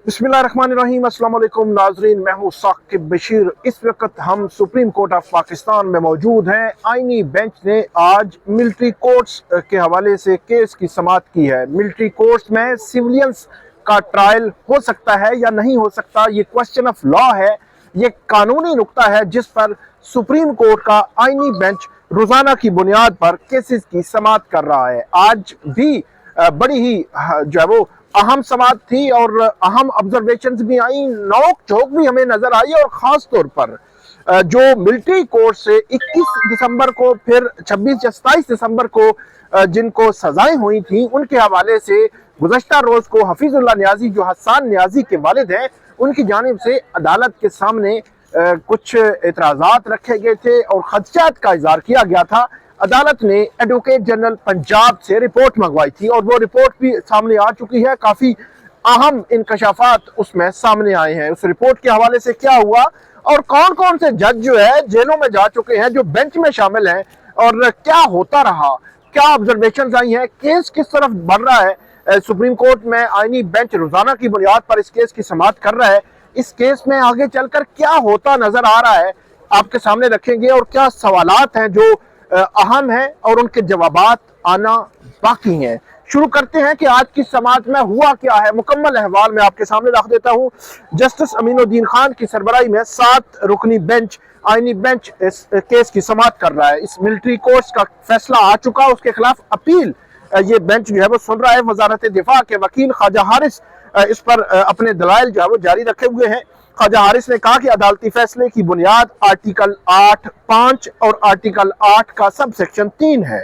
बिस्मिल्लाहिर्रहमानिर्रहीम। अस्सलाम वालेकुम नाजरीन, मैं हूँ साकिब बशीर। इस वक्त हम सुप्रीम कोर्ट ऑफ पाकिस्तान में मौजूद हैं। आईनी बेंच ने आज मिलिट्री कोर्ट्स के हवाले से केस की समाअत की है। मिलिट्री कोर्ट्स में सिविलियंस का ट्रायल हो सकता है या नहीं हो सकता, ये क्वेश्चन ऑफ लॉ है, ये कानूनी नुक्ता है जिस पर सुप्रीम कोर्ट का आईनी बेंच रोजाना की बुनियाद पर केसेस की समाअत कर रहा है। आज भी बड़ी ही जो है वो अहम समाअत थी और अहम ऑब्जर्वेशंस भी आई, नोक झोंक भी हमें नजर आई। और खास तौर पर जो मिलिट्री कोर्ट से 21 दिसंबर को फिर 26 या 27 दिसंबर को जिनको सजाएं हुई थी, उनके हवाले से गुज़श्ता रोज को हफीजुल्लाह नियाजी जो हसन नियाजी के वालिद हैं, उनकी जानिब से अदालत के सामने कुछ एतराज़ात रखे गए थे और खदशात का इज़हार किया गया था। अदालत ने एडवोकेट जनरल पंजाब से रिपोर्ट मंगवाई थी और वो रिपोर्ट भी सामने आ चुकी है। काफ़ी अहम इंकशाफात उसमें सामने आए हैं। उस रिपोर्ट के हवाले से क्या हुआ और कौन कौन से जज जो है जेलों में जा चुके हैं, जो बेंच में शामिल हैं, और क्या होता रहा, क्या ऑब्जर्वेशन आई हैं, केस किस तरफ बढ़ रहा है। सुप्रीम कोर्ट में आईनी बेंच रोजाना की बुनियाद पर इस केस की समाअत कर रहा है। इस केस में आगे चलकर क्या होता नजर आ रहा है आपके सामने रखेंगे और क्या सवालात हैं जो अहम है और उनके जवाबात आना बाकी हैं। शुरू करते हैं कि आज की समाअत में हुआ क्या है। मुकम्मल अहवाल में आपके सामने रख देता हूं। जस्टिस अमीनुद्दीन खान की सरबराही में 7 रुकनी बेंच आईनी बेंच इस केस की समाअत कर रहा है। इस मिलिट्री कोर्ट्स का फैसला आ चुका, उसके खिलाफ अपील ये बेंच जो है वो सुन रहा है। वजारत दिफा के वकील ख्वाजा हारिस इस पर अपने दलाइल जो है वो जारी रखे हुए हैं। ख्वाजा हारिस ने कहा कि अदालती फैसले की बुनियाद आर्टिकल 8(5) और आर्टिकल 8 का सब सेक्शन 3 है।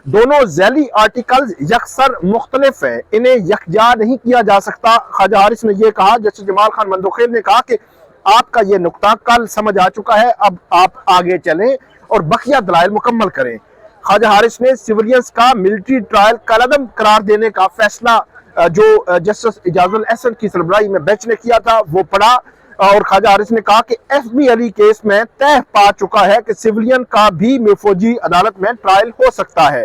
दोनों झैली आर्टिकल यकसर मुख्तलिफ है, इन्हें यकजा नहीं किया जा सकता। ख्वाजा हारिस ने यह कहा। जस्टिस जमाल खान मंदोखेर ने कहा कि आपका यह नुक्ता कल समझ आ चुका है, अब आप आगे चलें और बकिया दलाइल मुकम्मल करें। ख्वाजा हारिस ने सिविलियंस का मिलिट्री ट्रायल कलअदम करार देने का फैसला जो जस्टिस इजाजुल एहसन की सरबराही में बेंच ने किया था वो पढ़ा और ख्वाजा हारिस ने कहा कि एफबी अली केस में तय पा चुका है कि सिविलियन का भी फौजी अदालत में ट्रायल हो सकता है।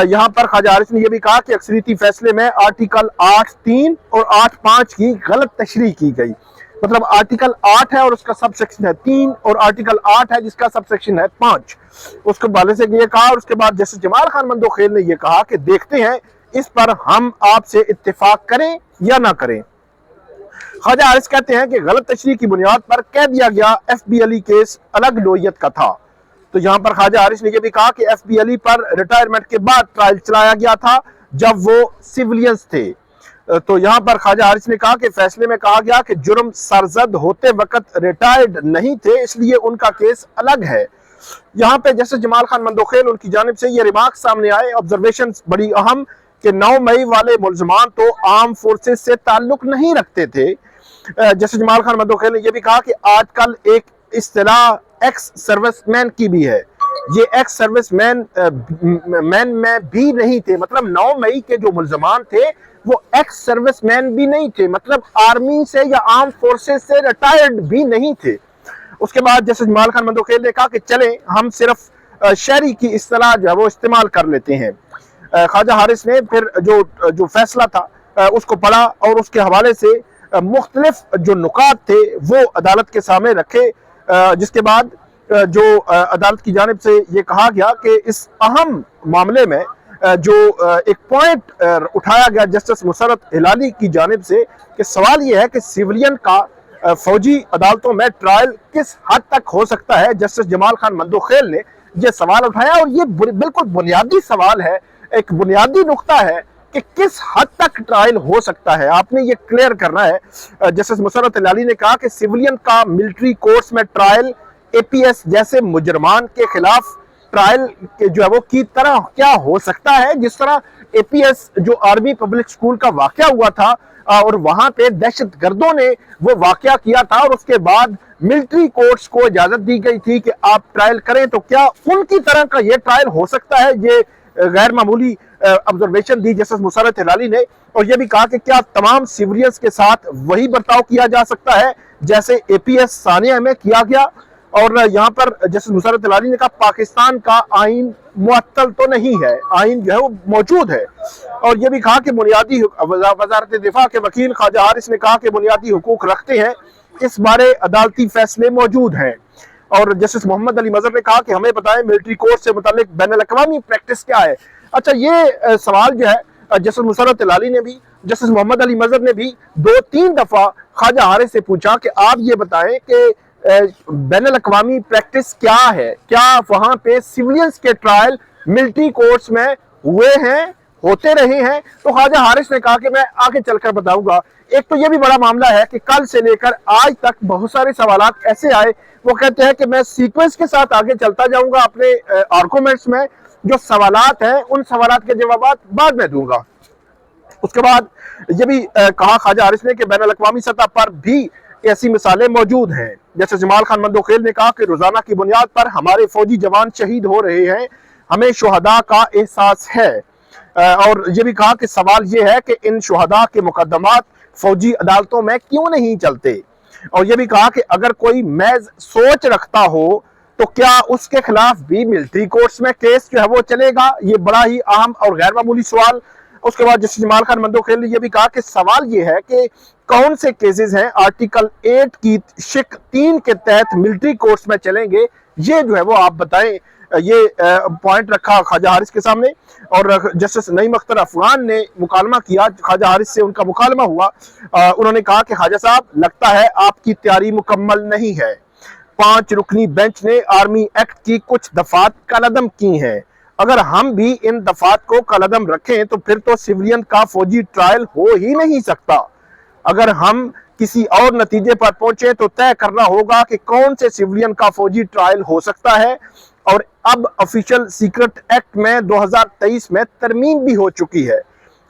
यहाँ पर ख्वाजा हारिस ने यह भी कहा कि अक्सरियती फैसले में आर्टिकल 8(3) और 8(5) की गलत तशरीह की गई। मतलब आर्टिकल 8 है और उसका सब सेक्शन है 3 और आर्टिकल 8 है जिसका सब सेक्शन है 5। उसके बाले से ये कहा और उसके बाद जस्टिस जमाल खान मंदोखेर ने यह कहा कि देखते हैं इस पर हम आपसे इत्तेफाक करें या ना करें। ख्वाजा हारिस कहते हैं कि गलत तशरीह की बुनियाद पर कह दिया गया एफबी अली केस अलग नोयत का था। तो यहाँ पर ख्वाजा हारिस ने यह भी कहा कि एफबी अली पर रिटायरमेंट के बाद ट्रायल चलाया गया था जब वो सिविलियंस थे। तो यहाँ पर ख्वाजा हारिस ने कहा कि फैसले में कहा गया कि जुर्म सरजद होते वक्त रिटायर्ड नहीं थे, इसलिए उनका केस अलग है। यहाँ पे जस्टिस जमाल खान मंदोखेर उनकी जानिब से ये रिमार्क सामने आए, ऑब्जर्वेशन बड़ी अहम, कि 9 मई वाले मुल्जमान तो आर्म फोर्सेस से ताल्लुक नहीं रखते थे। जस्टिस जमाल खान मंदोखेर ने यह भी कहा कि आजकल एक इस्तिलाह एक्स सर्विसमैन की भी है। ये एक्स सर्विसमैन मैन में भी नहीं थे, मतलब 9 मई के जो मुल्जमान थे वो एक्स सर्विसमैन भी नहीं थे, मतलब आर्मी से या आर्म फोर्सेस से रिटायर्ड भी नहीं थे। उसके बाद जस्टिस जमाल खान मंदोखेर ने कहा कि चलें हम सिर्फ शहरी की इस्तिलाह जो है वो इस्तेमाल कर लेते हैं। ख्वाजा हारिस ने फिर जो फैसला था उसको पढ़ा और उसके हवाले से मुख्तलिफ जो नुकात थे वो अदालत के सामने रखे, जिसके बाद जो अदालत की जानिब से ये कहा गया कि इस अहम मामले में जो एक पॉइंट उठाया गया जस्टिस मुसरत हिलाली की जानिब से कि सवाल ये है कि सिविलियन का फौजी अदालतों में ट्रायल किस हद तक हो सकता है। जस्टिस जमाल खान मंदोखेर ने यह सवाल उठाया और ये बिल्कुल बुनियादी सवाल है, एक बुनियादी नुक्ता है कि किस हद तक ट्रायल हो सकता है, आपने ये क्लियर करना है। जस्टिस मुसरत हिलाली ने कहा कि सिविलियन का मिलिट्री कोर्ट्स में ट्रायल एपीएस जैसे मुजरमान के खिलाफ ट्रायल के जो है वो की तरह क्या हो सकता है, जिस तरह एपीएस जो आर्मी पब्लिक स्कूल का वाकया हुआ था और वहां पे दहशत गर्दों ने वो वाकया किया था और उसके बाद मिलिट्री कोर्ट्स को इजाजत दी गई थी कि आप ट्रायल करें, तो क्या उनकी तरह का ये ट्रायल हो सकता है। ये गैर मामूली ऑब्जर्वेशन दी जस्टिस मुसरत हिलाली ने और यह भी कहा कि क्या तमाम सिविलियंस के साथ वही बर्ताव किया जा सकता है जैसे एपीएस सानिया में किया गया। اور یہاں پر جسٹس مسرت العلی نے کہا پاکستان کا آئین معطل تو نہیں ہے، آئین جو ہے وہ موجود ہے، اور یہ بھی کہا کہ بنیادی وزارت دفاع کے وکیل خواجہ حارث نے کہا کہ بنیادی حقوق رکھتے ہیں، اس بارے عدالتی فیصلے موجود ہیں۔ اور جسٹس محمد علی مظہر نے کہا کہ ہمیں بتائیں ملٹری کورٹ سے متعلق بین الاقوامی پریکٹس کیا ہے۔ اچھا، یہ سوال جو ہے جسٹس مسرت العلی نے بھی، جسٹس محمد علی مظہر نے بھی 2-3 دفعہ خواجہ حارث سے پوچھا کہ آپ یہ بتائیں کہ بین الاقوامی پریکٹس کیا ہے، کیا وہاں پہ سیولینز کے ٹرائل ملٹری کورٹس میں ہوئے ہیں، ہوتے رہے ہیں؟ تو خواجہ حارث نے کہا کہ میں آگے چل کر بتاؤں گا۔ ایک تو یہ بھی بڑا معاملہ ہے کہ کل سے لے کر آج تک بہت سارے سوالات ایسے آئے، وہ کہتے ہیں کہ میں سیکوینس کے ساتھ آگے چلتا جاؤں گا اپنے آرگومنٹس میں، جو سوالات ہیں ان سوالات کے جوابات بعد میں دوں گا۔ اس کے بعد یہ بھی کہا خواجہ حارث نے کہ بین الاقوامی سطح پر بھی ایسی مثالیں موجود ہیں، جیسے جمال خان مندوخیل نے کہا کہ روزانہ کی بنیاد پر ہمارے فوجی جوان شہید ہو رہے ہیں، ہمیں شہداء کا احساس ہے، اور یہ بھی کہا کہ سوال یہ ہے کہ ان شہداء کے مقدمات فوجی عدالتوں میں کیوں نہیں چلتے، اور یہ بھی کہا کہ اگر کوئی محض سوچ رکھتا ہو تو کیا اس کے خلاف بھی ملٹری کورٹس میں کیس جو ہے وہ چلے گا؟ یہ بڑا ہی اہم اور غیر معمولی سوال۔ اس کے بعد جسٹس جمال خان مندوخیل نے یہ بھی کہا کہ سوال یہ ہے کہ کون سے کیسز ہیں آرٹیکل 8 کی شق 3 کے تحت ملٹری کورٹس میں چلیں گے، یہ جو ہے وہ آپ بتائیں۔ یہ پوائنٹ رکھا خواجہ حارث کے سامنے، اور جسٹس نعیم اختر افغان نے مکالمہ کیا، خواجہ حارث سے ان کا مکالمہ ہوا۔ انہوں نے کہا کہ خواجہ صاحب لگتا ہے آپ کی تیاری مکمل نہیں ہے، 5 رکنی بینچ نے آرمی ایکٹ کی کچھ دفعات کالعدم کی ہیں، اگر ہم بھی ان دفعات کو کالعدم رکھیں تو پھر تو سیولین کا فوجی ٹرائل ہو ہی نہیں سکتا۔ اگر ہم کسی اور نتیجے پر پہنچے تو طے کرنا ہوگا کہ کون سے سیولین کا فوجی ٹرائل ہو سکتا ہے، اور اب آفیشل سیکرٹ ایکٹ میں 2023 میں ترمیم بھی ہو چکی ہے،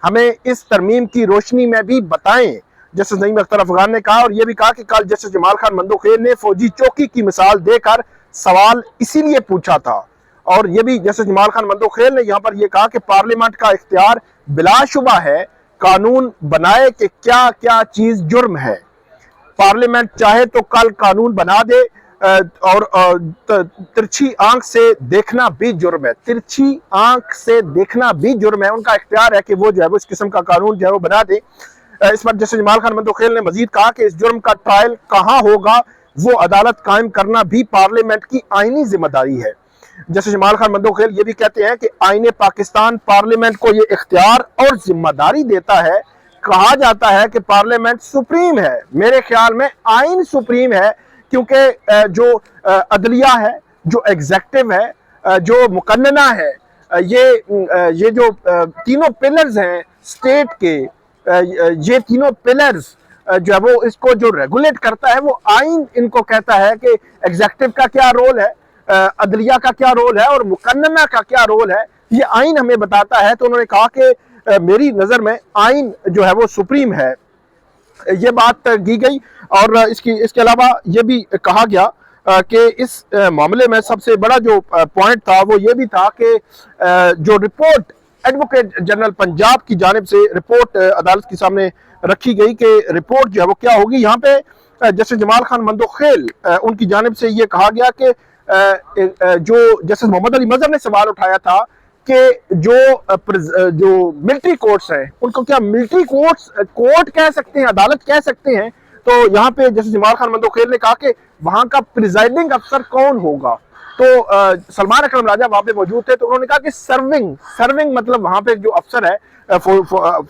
ہمیں اس ترمیم کی روشنی میں بھی بتائیں، جسٹس نعیم اختر افغان نے کہا۔ اور یہ بھی کہا کہ کل جسٹس جمال خان مندوخیل نے فوجی چوکی کی مثال دے کر سوال اسی لیے پوچھا تھا، اور یہ بھی جسٹس جمال خان مندوخیل نے یہاں پر یہ کہا کہ پارلیمنٹ کا اختیار بلا شبہ ہے قانون بنائے کہ کیا کیا چیز جرم ہے، پارلیمنٹ چاہے تو کل قانون بنا دے، اور ترچھی آنکھ سے دیکھنا بھی جرم ہے، ترچھی آنکھ سے دیکھنا بھی جرم ہے، ان کا اختیار ہے کہ وہ جو ہے وہ اس قسم کا قانون جو ہے وہ بنا دے۔ اس پر جسٹس جمال خان مندوخیل نے مزید کہا کہ اس جرم کا ٹرائل کہاں ہوگا، وہ عدالت قائم کرنا بھی پارلیمنٹ کی آئینی ذمہ داری ہے۔ جسٹس جمال خان مندوخیل یہ بھی کہتے ہیں کہ آئین پاکستان پارلیمنٹ کو یہ اختیار اور ذمہ داری دیتا ہے، کہا جاتا ہے کہ پارلیمنٹ سپریم ہے، میرے خیال میں آئین سپریم ہے، کیونکہ جو عدلیہ ہے، جو ایگزیکٹو ہے، جو مقننہ ہے، یہ جو تینوں پلرز ہیں سٹیٹ کے، یہ تینوں پلرز جو ہے وہ اس کو جو ریگولیٹ کرتا ہے وہ آئین ان کو کہتا ہے کہ ایگزیکٹو کا کیا رول ہے، عدلیہ کا کیا رول ہے، اور مقننہ کا کیا رول ہے، یہ آئین ہمیں بتاتا ہے۔ تو انہوں نے کہا کہ میری نظر میں آئین جو ہے وہ سپریم ہے، یہ بات کی گئی۔ اور اس کے علاوہ یہ بھی کہا گیا کہ اس معاملے میں سب سے بڑا جو پوائنٹ تھا وہ یہ بھی تھا کہ جو رپورٹ ایڈوکیٹ جنرل پنجاب کی جانب سے رپورٹ عدالت کے سامنے رکھی گئی کہ رپورٹ جو ہے وہ کیا ہوگی، یہاں پہ جسٹس جمال خان مندوخیل ان کی جانب سے یہ کہا گیا کہ جو جسٹس محمد علی مظہر نے سوال اٹھایا تھا کہ جو ملٹری کورٹس ہیں ان کو کیا ملٹری کورٹ کہہ سکتے ہیں، عدالت کہہ سکتے ہیں، تو یہاں پہ جسٹس جمال خان مندوخیل نے کہا کہ وہاں کا پریزائڈنگ افسر کون ہوگا، تو سلمان اکرم راجہ وہاں پہ موجود تھے، تو انہوں نے کہا کہ سرونگ مطلب وہاں پہ جو افسر ہے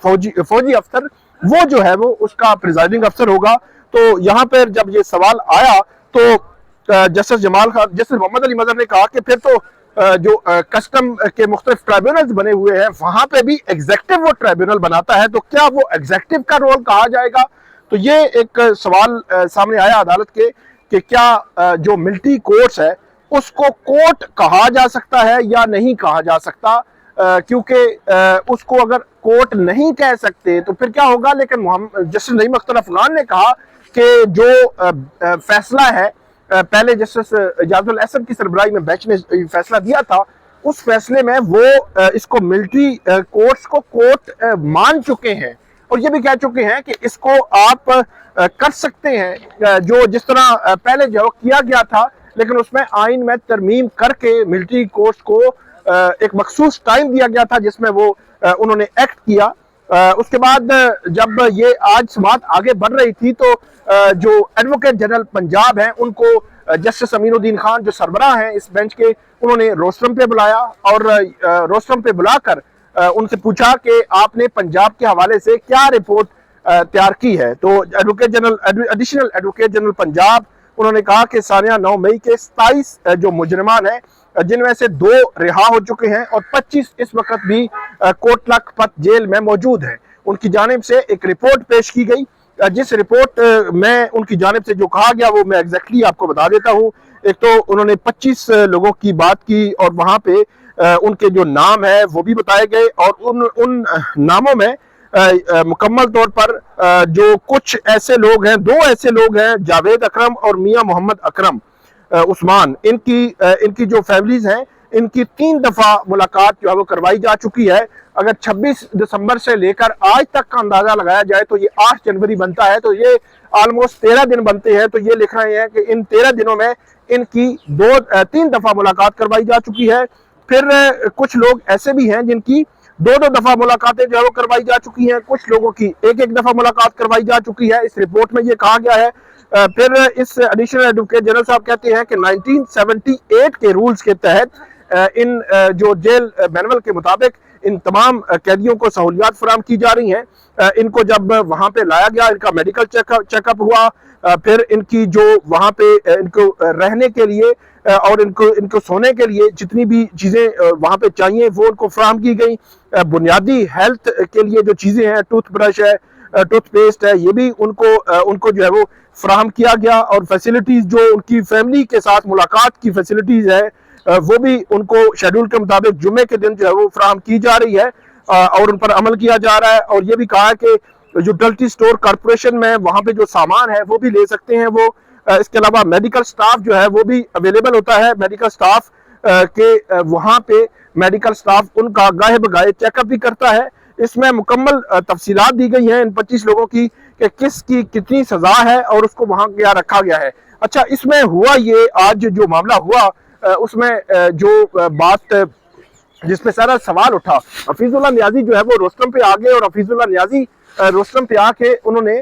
فوجی افسر، وہ جو ہے وہ اس کا پریزائڈنگ افسر ہوگا۔ تو یہاں پہ جب یہ سوال آیا تو جسٹس محمد علی مظہر نے کہا کہ پھر تو جو کسٹم کے مختلف ٹرائبیونلز بنے ہوئے ہیں وہاں پہ بھی ایگزیکٹو وہ ٹرائبیونل بناتا ہے، تو کیا وہ ایگزیکٹو کا رول کہا جائے گا؟ تو یہ ایک سوال سامنے آیا عدالت کے کہ کیا جو ملٹری کورٹس ہے اس کو کورٹ کہا جا سکتا ہے یا نہیں کہا جا سکتا، کیونکہ اس کو اگر کورٹ نہیں کہہ سکتے تو پھر کیا ہوگا۔ لیکن جسٹس نعیم اختر افغان نے کہا کہ جو فیصلہ ہے پہلے جسٹس اجاز الاحسن کی سربراہی میں بینچ نے فیصلہ دیا تھا، اس فیصلے میں وہ اس کو ملٹری کورٹس کو کورٹ مان چکے ہیں، اور یہ بھی کہہ چکے ہیں کہ اس کو آپ کر سکتے ہیں جو جس طرح پہلے جو کیا گیا تھا، लेकिन उसमें आइन में तरमीम करके मिलिट्री कोर्ट्स को एक मखसूस टाइम दिया गया था जिसमें वो उन्होंने एक्ट किया। उसके बाद जब ये आज बात आगे बढ़ रही थी तो जो एडवोकेट जनरल पंजाब हैं उनको जस्टिस अमीनुद्दीन खान जो सरबराह हैं इस बेंच के, उन्होंने रोस्ट्रम पे बुलाया और रोस्ट्रम पे बुलाकर उनसे पूछा कि आपने पंजाब के हवाले से क्या रिपोर्ट तैयार की है। तो एडिशनल एडवोकेट जनरल पंजाब उन्होंने कहा कि सानिया 9 मई के 27 जो मुजरिमान हैं जिनमें से 2 रिहा हो चुके हैं और 25 इस वक्त भी कोट लखपत जेल में मौजूद हैं। उनकी जानिब से एक रिपोर्ट पेश की गई, जिस रिपोर्ट में उनकी जानिब से जो कहा गया वो मैं एग्जैक्टली आपको बता देता हूँ। एक तो उन्होंने 25 लोगों की बात की और वहाँ पे उनके जो नाम है वो भी बताए गए और उन नामों में मुकम्मल तौर पर जो कुछ ऐसे लोग हैं, 2 ऐसे लोग हैं, जावेद अकरम और मियां मोहम्मद अकरम उस्मान, इनकी जो फैमिलीज हैं इनकी 3 दफा मुलाकात जो है वो करवाई जा चुकी है। अगर 26 दिसंबर से लेकर आज तक का अंदाजा लगाया जाए तो ये 8 जनवरी बनता है, तो ये ऑलमोस्ट 13 दिन बनते हैं। तो ये लिख रहे हैं कि इन 13 दिनों में इनकी 3 दफा मुलाकात करवाई जा चुकी है। फिर कुछ लोग ऐसे भी हैं जिनकी 2 दफा मुलाकातें जो है वो करवाई जा चुकी हैं, कुछ लोगों की 1 दफा मुलाकात करवाई जा चुकी है, इस रिपोर्ट में ये कहा गया है। फिर इस एडिशनल एडवोकेट जनरल साहब कहते हैं कि 1978 के रूल्स के तहत इन जो जेल मैनुअल के मुताबिक इन तमाम कैदियों को सहूलियात फराहम की जा रही हैं। इनको जब वहाँ पे लाया गया, इनका मेडिकल चेकअप हुआ, फिर इनकी जो वहाँ पे इनको रहने के लिए और इनको सोने के लिए जितनी भी चीज़ें वहाँ पे चाहिए वो उनको फराहम की गई। बुनियादी हेल्थ के लिए जो चीज़ें हैं, टूथब्रश है, टूथपेस्ट है, ये भी उनको जो है वो फराहम किया गया। और फैसिलिटीज़ जो उनकी फैमिली के साथ मुलाकात की फैसिलिटीज़ है वो भी उनको शेड्यूल के मुताबिक जुम्मे के दिन जो है वो फराहम की जा रही है और उन पर अमल किया जा रहा है। और ये भी कहा कि जो डल्टी स्टोर कॉरपोरेशन में वहाँ पे जो सामान है वो भी ले सकते हैं वो। इसके अलावा मेडिकल स्टाफ जो है वो भी अवेलेबल होता है। मेडिकल स्टाफ के वहाँ पे मेडिकल स्टाफ उनका गाहे बगाहे चेकअप भी करता है। इसमें मुकम्मल तफसीलात दी गई हैं इन 25 लोगों की कि किसकी कितनी सजा है और उसको वहाँ क्या रखा गया है। अच्छा, इसमें हुआ ये आज जो मामला हुआ उसमें जो बात जिसपे सारा सवाल उठा, हफीजुल्लाह नियाजी जो है वो रोस्ट्रम पे आ गए और हफीजुल्लाह नियाजी रोस्ट्रम पे आके उन्होंने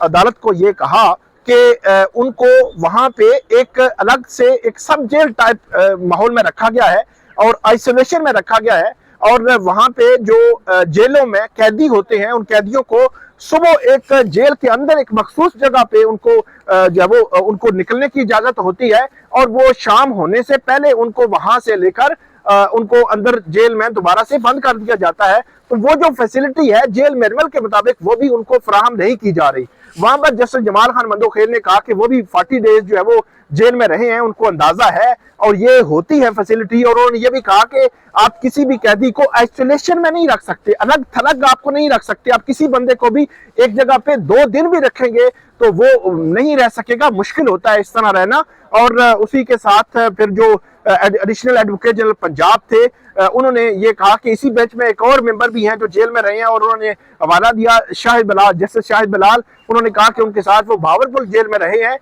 अदालत को ये कहा कि उनको वहाँ पे एक अलग से एक सब जेल टाइप माहौल में रखा गया है और आइसोलेशन में रखा गया है। और वहाँ पे जो जेलों में कैदी होते हैं उन कैदियों को सुबह एक जेल के अंदर एक मखसूस जगह पे उनको जो है वो उनको निकलने की इजाजत होती है और वो शाम होने से पहले उनको वहां से लेकर उनको अंदर जेल में दोबारा से बंद कर दिया जाता है। तो वो जो फैसिलिटी है जेल मैनुअल के मुताबिक वो भी उनको फराहम नहीं की जा रही। वहां पर जस्टिस जमाल खान मंदोखेर ने कहा कि वो भी 40 डेज जो है वो जेल में रहे हैं, उनको अंदाजा है और ये होती है फैसिलिटी। और उन्होंने ये भी कहा कि आप किसी भी कैदी को आइसोलेशन में नहीं रख सकते, अलग थलग आपको नहीं रख सकते। आप किसी बंदे को भी एक जगह पे 2 दिन भी रखेंगे तो वो नहीं रह सकेगा, मुश्किल होता है इस तरह रहना। और उसी के साथ फिर जो एडिशनल एडवोकेट जनरल पंजाब थे उन्होंने ये कहा कि इसी बेंच में एक और मेंबर भी हैं जो जेल में रहे हैं और उन्होंने हवाला दिया शाहिद बलाल, जस्टिस शाहिद बलाल। उन्होंने कहा कि उनके साथ वो भावलपुर जेल में रहे हैं।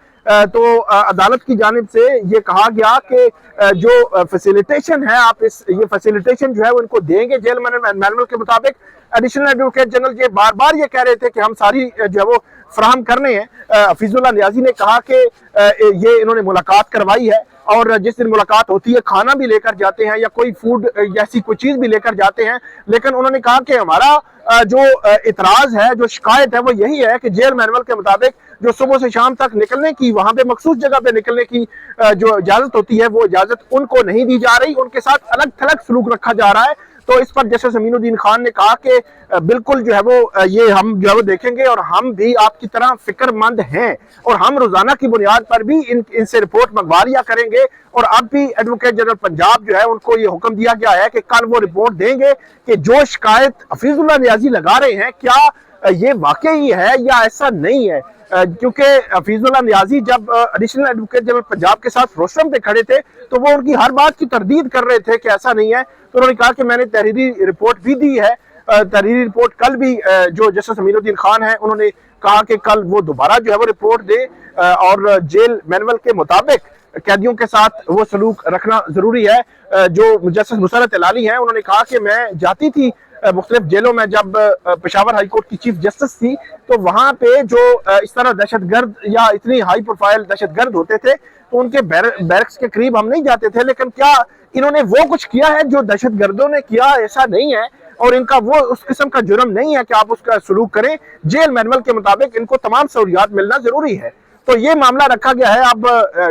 तो अदालत की जानिब से ये कहा गया कि जो फैसिलिटेशन है आप ये फैसिलिटेशन जो है वो इनको देंगे जेल मैनुअल के मुताबिक। एडिशनल एडवोकेट जनरल ये बार बार ये कह रहे थे कि हम सारी जो है वो फराहम करने हैं। हफीजुल्लाह नियाजी ने कहा कि ये इन्होंने मुलाकात करवाई है और जिस दिन मुलाकात होती है खाना भी लेकर जाते हैं या कोई फूड जैसी कोई चीज भी लेकर जाते हैं। लेकिन उन्होंने कहा कि हमारा जो इतराज है, जो शिकायत है वो यही है कि जेल मैनुअल के मुताबिक जो सुबह से शाम तक निकलने की वहां पे मखसूस जगह पे निकलने की जो इजाजत होती है वो इजाजत उनको नहीं दी जा रही, उनके साथ अलग थलग सलूक रखा जा रहा है। तो इस पर जस्टिस अमीनुद्दीन खान ने कहा कि बिल्कुल जो है वो ये हम जो है वो देखेंगे और हम भी आपकी तरह फिक्रमंद हैं और हम रोजाना की बुनियाद पर भी इनसे रिपोर्ट मंगवा लिया करेंगे। और अब भी एडवोकेट जनरल पंजाब जो है उनको ये हुक्म दिया गया है कि कल वो रिपोर्ट देंगे कि जो शिकायत हफीजुल्लाह नियाजी लगा रहे हैं क्या ये वाकई है या ऐसा नहीं है। क्योंकि हफीजुल्लाह नियाजी जब एडिशनल एडवोकेट जनरल पंजाब के साथ रोस्ट्रम पे खड़े थे तो वो उनकी हर बात की तरदीद कर रहे थे कि ऐसा नहीं है। तो उन्होंने कहा कि मैंने तहरीरी रिपोर्ट भी दी है। तहरीरी रिपोर्ट कल भी जो जस्टिस अमीनुद्दीन खान है उन्होंने कहा कि कल वो दोबारा जो है वो रिपोर्ट दे और जेल मैनुअल के मुताबिक قیدیوں کے ساتھ وہ سلوک رکھنا ضروری ہے۔ جو جسٹس مسرت ہلالی ہیں، انہوں نے کہا کہ میں جاتی تھی مختلف جیلوں میں جب پشاور ہائی کورٹ کی چیف جسٹس تھی، تو وہاں پہ جو اس طرح دہشت گرد یا اتنی ہائی پروفائل دہشت گرد ہوتے تھے تو ان کے بیرکس کے قریب ہم نہیں جاتے تھے، لیکن کیا انہوں نے وہ کچھ کیا ہے جو دہشت گردوں نے کیا؟ ایسا نہیں ہے، اور ان کا وہ اس قسم کا جرم نہیں ہے کہ آپ اس کا سلوک کریں۔ جیل مینول کے مطابق ان کو تمام سہولیات ملنا ضروری ہے۔ تو یہ معاملہ رکھا گیا ہے۔ اب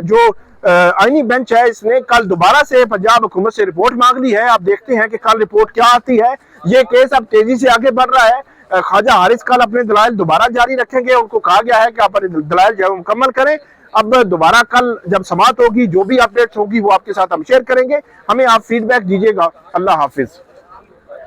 جو آئینی بینچ ہے، اس نے کل دوبارہ سے پنجاب حکومت سے رپورٹ مانگ لی ہے۔ اب دیکھتے ہیں کہ کل رپورٹ کیا آتی ہے۔ یہ کیس اب تیزی سے آگے بڑھ رہا ہے۔ خواجہ حارث کل اپنے دلائل دوبارہ جاری رکھیں گے۔ ان کو کہا گیا ہے کہ آپ اپنے دلائل جو مکمل کریں۔ اب دوبارہ کل جب سماعت ہوگی، جو بھی اپڈیٹس ہوگی وہ آپ کے ساتھ ہم شیئر کریں گے۔ ہمیں آپ فیڈ بیک دیجیے گا۔ اللہ حافظ۔